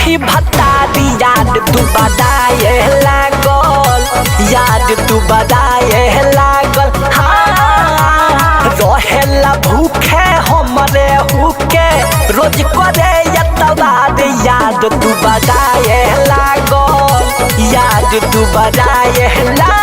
सखी भतारी याद तू बदाए लागल, याद तू बदाए लागल। हाँ रहेला भूखे हमरे हुके रोज करे यतवाद याद तू बदाए लागल, याद तू बदाए लागल।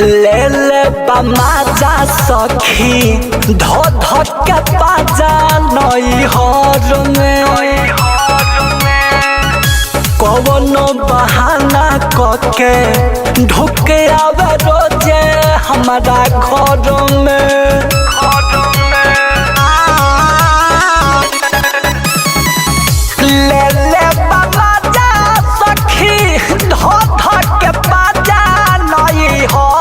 ले ले बमाजा सखी धो धो के बाजा नई हर में कवनो बहाना कके ढुके आवे रोजे हमारा घर में। ले ले बमाजा सखी धो धो के बाजा नई हर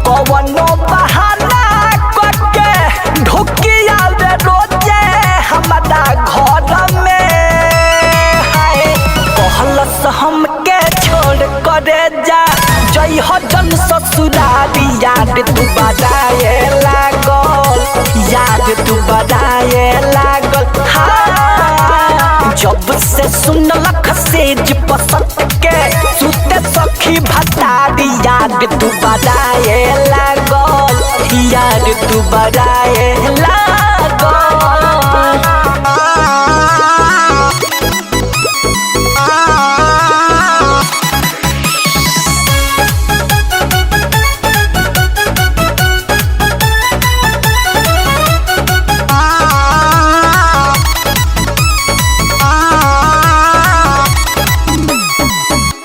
कवनो बहाना करके ढुकिया रे रोजे हमारा घर में। हाय कहलस हमके छोड़ करे जा जई हो जन ससुरारी याद तू बदाए लागल, याद तू बदाए लागल। हाँ जब से सुनलक सेज पसंद के सुते सखी भतारी याद तू बदाए लागल, याद तू बदाए लागल।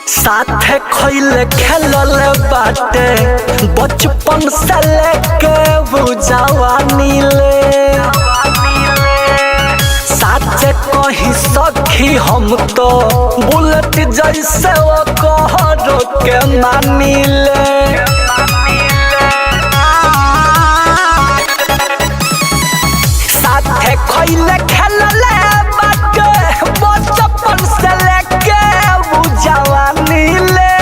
साथे खइले खेलल बाटे बचपन से लेके बुझावानी ले। साथे कही सखी हम तो बुलेट जैसे वो कहरो के मानी ले। साथे खइले खेलल बाटे बचपन से लेके बुझावानी ले।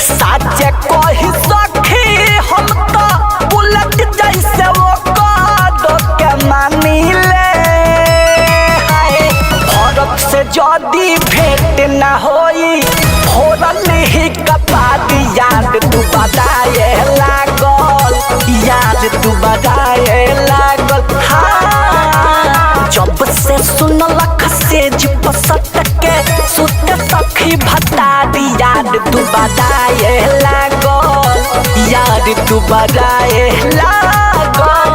साचे कही सखी हम तो बुलेट जैसे वो कहरो के मानी ले। हाय फरक से जदी भेंट ना होई फोरल ही कपाद याद तू बदाए लागल, याद तू बदाए लागल। हाँ जब से सुनलक सेज पसंद के सुते सखी भतारी याद तू बदाए लागल, याद तू बदाए लागल।